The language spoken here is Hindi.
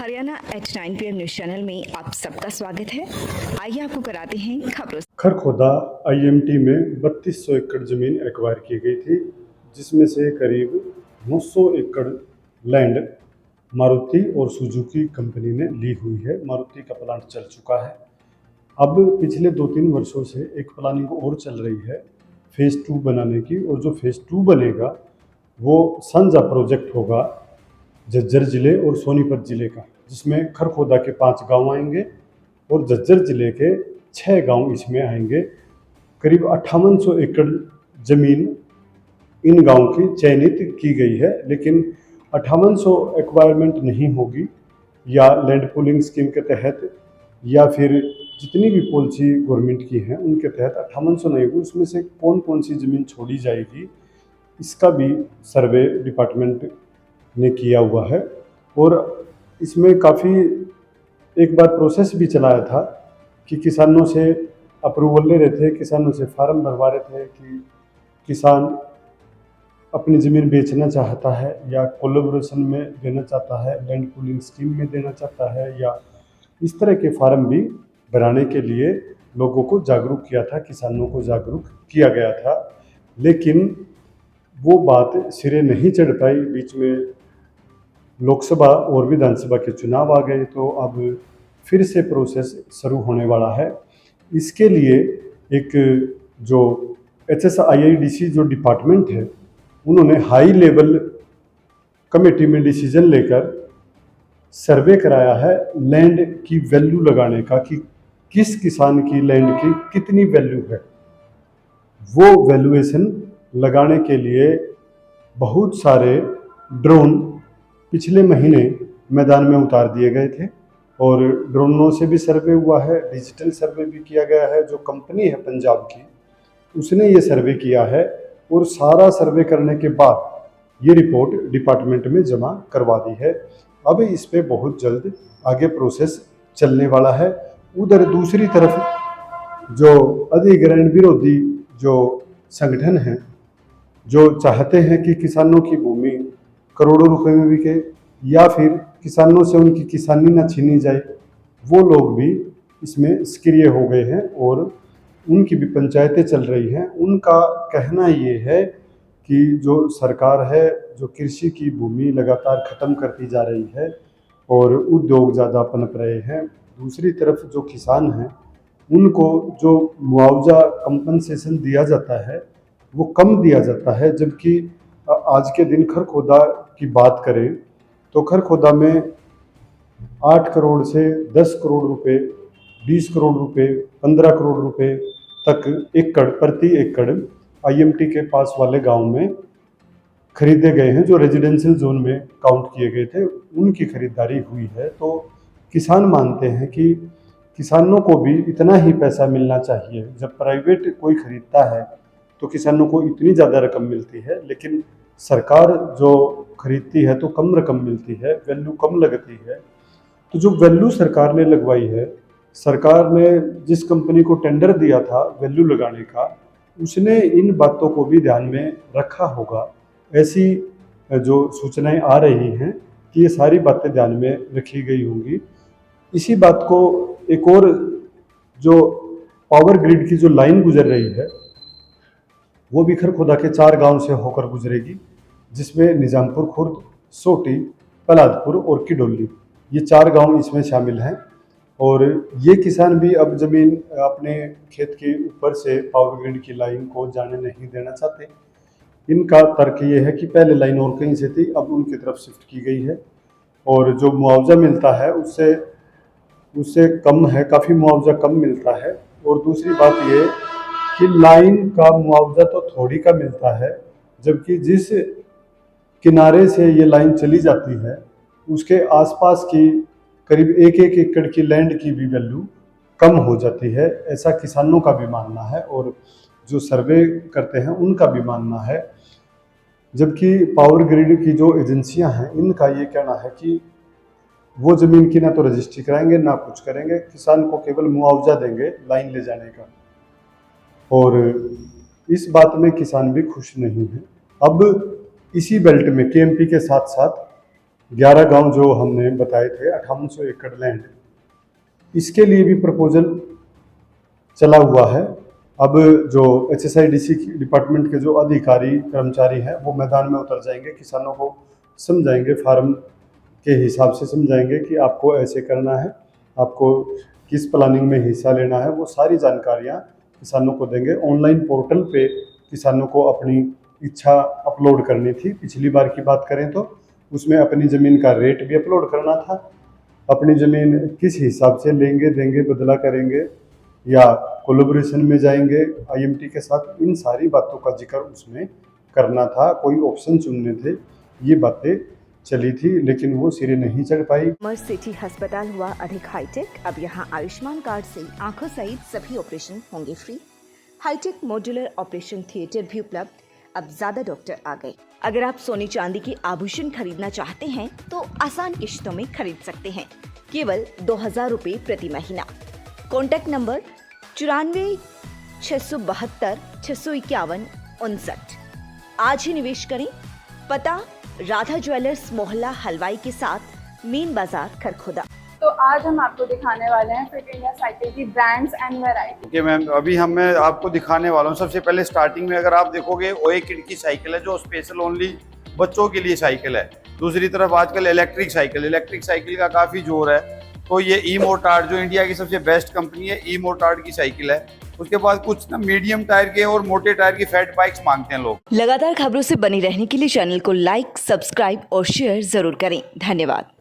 Haryana H9 PM news channel में आप सबका स्वागत है। आइए आपको कराते हैं खबरों। खरखोदा आईएमटी में 3200 एकड़ जमीन एक्वायर की गई थी, जिसमें से करीब 900 एकड़ लैंड मारुति और सुजुकी कंपनी ने ली हुई है। मारुति का प्लांट चल चुका है। अब पिछले 2-3 वर्षों से एक प्लानिंग और चल रही है फेज़ 2 बनाने की, और जो फेज़ 2 बनेगा वो संजा प्रोजेक्ट होगा झज्जर जिले और सोनीपत जिले का, जिसमें खरखोदा के 5 गांव आएंगे और झज्जर जिले के 6 गांव इसमें आएंगे। करीब 5800 एकड़ जमीन इन गांव की चयनित की गई है, लेकिन 5800 एक्वायरमेंट नहीं होगी, या लैंड पूलिंग स्कीम के तहत या फिर जितनी भी पॉलिसी गवर्नमेंट की हैं उनके तहत 5800 नहीं होगी। उसमें से कौन कौन सी ज़मीन छोड़ी जाएगी, इसका भी सर्वे डिपार्टमेंट ने किया हुआ है। और इसमें काफ़ी एक बार प्रोसेस भी चलाया था कि किसानों से अप्रूवल ले रहे थे, किसानों से फार्म भरवा रहे थे कि किसान अपनी ज़मीन बेचना चाहता है या कोलैबोरेशन में देना चाहता है, लैंड पूलिंग स्कीम में देना चाहता है, या इस तरह के फार्म भी भराने के लिए लोगों को जागरूक किया था, किसानों को जागरूक किया गया था। लेकिन वो बात सिरे नहीं चढ़ पाई। बीच में लोकसभा और विधानसभा के चुनाव आ गए, तो अब फिर से प्रोसेस शुरू होने वाला है। इसके लिए एक जो HSIIDC जो डिपार्टमेंट है, उन्होंने हाई लेवल कमेटी में डिसीजन लेकर सर्वे कराया है लैंड की वैल्यू लगाने का, कि किस किसान की लैंड की कितनी वैल्यू है। वो वैल्यूएशन लगाने के लिए बहुत सारे ड्रोन पिछले महीने मैदान में उतार दिए गए थे, और ड्रोनों से भी सर्वे हुआ है, डिजिटल सर्वे भी किया गया है। जो कंपनी है पंजाब की, उसने ये सर्वे किया है, और सारा सर्वे करने के बाद ये रिपोर्ट डिपार्टमेंट में जमा करवा दी है। अब इस पे बहुत जल्द आगे प्रोसेस चलने वाला है। उधर दूसरी तरफ जो अधिग्रहण विरोधी जो संगठन हैं, जो चाहते हैं कि किसानों की भूमि करोड़ों रुपए में बिके या फिर किसानों से उनकी किसानी ना छीनी जाए, वो लोग भी इसमें सक्रिय हो गए हैं और उनकी भी पंचायतें चल रही हैं। उनका कहना ये है कि जो सरकार है, जो कृषि की भूमि लगातार ख़त्म करती जा रही है और उद्योग ज़्यादा पनप रहे हैं। दूसरी तरफ जो किसान हैं, उनको जो मुआवजा कंपनसेशन दिया जाता है वो कम दिया जाता है। जबकि आज के दिन खरखोदा की बात करें तो खरखोदा में 8 करोड़ से 10 करोड़ रुपए, 20 करोड़ रुपए, 15 करोड़ रुपए तक एकड़ प्रति एकड़ आईएमटी के पास वाले गांव में खरीदे गए हैं, जो रेजिडेंशियल जोन में काउंट किए गए थे, उनकी खरीदारी हुई है। तो किसान मानते हैं कि किसानों को भी इतना ही पैसा मिलना चाहिए। जब प्राइवेट कोई खरीदता है तो किसानों को इतनी ज़्यादा रकम मिलती है, लेकिन सरकार जो खरीदती है तो कम रकम मिलती है, वैल्यू कम लगती है। तो जो वैल्यू सरकार ने लगवाई है, सरकार ने जिस कंपनी को टेंडर दिया था वैल्यू लगाने का, उसने इन बातों को भी ध्यान में रखा होगा। ऐसी जो सूचनाएं आ रही हैं कि ये सारी बातें ध्यान में रखी गई होंगी। इसी बात को एक और जो पावर ग्रिड की जो लाइन गुजर रही है, वो भी खरखोदा के 4 गांव से होकर गुजरेगी, जिसमें निजामपुर खुर्द, सोटी, पलादपुर और किडोली, ये 4 गांव इसमें शामिल हैं। और ये किसान भी अब ज़मीन अपने खेत के ऊपर से पावर ग्रिड की लाइन को जाने नहीं देना चाहते। इनका तर्क ये है कि पहले लाइन और कहीं से थी, अब उनकी तरफ शिफ्ट की गई है, और जो मुआवजा मिलता है उससे उससे कम है, काफ़ी मुआवजा कम मिलता है। और दूसरी बात ये कि लाइन का मुआवजा तो थोड़ी का मिलता है, जबकि जिस किनारे से ये लाइन चली जाती है उसके आसपास की करीब एक एक एकड़ की लैंड की भी वैल्यू कम हो जाती है। ऐसा किसानों का भी मानना है और जो सर्वे करते हैं उनका भी मानना है। जबकि पावर ग्रिड की जो एजेंसियां हैं, इनका ये कहना है कि वो ज़मीन की ना तो रजिस्ट्री कराएंगे ना कुछ करेंगे, किसान को केवल मुआवजा देंगे लाइन ले जाने का। और इस बात में किसान भी खुश नहीं है। अब इसी बेल्ट में केएमपी के साथ साथ 11 गांव जो हमने बताए थे, 5800 एकड़ लैंड, इसके लिए भी प्रपोजल चला हुआ है। अब जो HSIDC डिपार्टमेंट के जो अधिकारी कर्मचारी हैं वो मैदान में उतर जाएंगे, किसानों को समझाएंगे, फार्म के हिसाब से समझाएंगे कि आपको ऐसे करना है, आपको किस प्लानिंग में हिस्सा लेना है, वो सारी जानकारियाँ किसानों को देंगे। ऑनलाइन पोर्टल पे किसानों को अपनी इच्छा अपलोड करनी थी। पिछली बार की बात करें तो उसमें अपनी ज़मीन का रेट भी अपलोड करना था, अपनी ज़मीन किस हिसाब से लेंगे, देंगे, बदला करेंगे या कोलैबोरेशन में जाएंगे IMT के साथ, इन सारी बातों का जिक्र उसमें करना था। कोई ऑप्शन चुनने थे, ये बातें चली थी, लेकिन वो सिरे नहीं चढ़ पाई। अमर सिटी अस्पताल हुआ अधिक हाईटेक। अब यहाँ आयुष्मान कार्ड से आंखों सहित सभी ऑपरेशन होंगे free. Hitech modular operation theatre भी उपलब्ध। अब ज्यादा डॉक्टर आ गए। अगर आप सोने चांदी के आभूषण खरीदना चाहते हैं तो आसान किश्तों में खरीद सकते हैं, केवल 2000 रुपए प्रति महीना। Contact number 94 672 651 59। आज ही निवेश करें। पता राधा ज्वेलर्स मोहल्ला हलवाई के साथ मेन बाजार खरखोदा। तो आज हम आपको दिखाने वाले हैं फिट इंडिया साइकिल की brands and variety. Okay ma'am, अभी मैं आपको दिखाने वाला हूँ। सबसे पहले स्टार्टिंग में अगर आप देखोगे ओए किड की साइकिल है जो स्पेशल ओनली बच्चों के लिए साइकिल है। दूसरी तरफ आजकल इलेक्ट्रिक साइकिल का काफ़ी जोर है। तो ये ई-मोटार्ड जो इंडिया की सबसे बेस्ट कंपनी है, ई-मोटार्ड की साइकिल है। उसके बाद कुछ ना मीडियम टायर के और मोटे टायर की फैट बाइक्स मांगते हैं लोग। लगातार खबरों से बने रहने के लिए चैनल को लाइक, सब्सक्राइब और शेयर जरूर करें। धन्यवाद।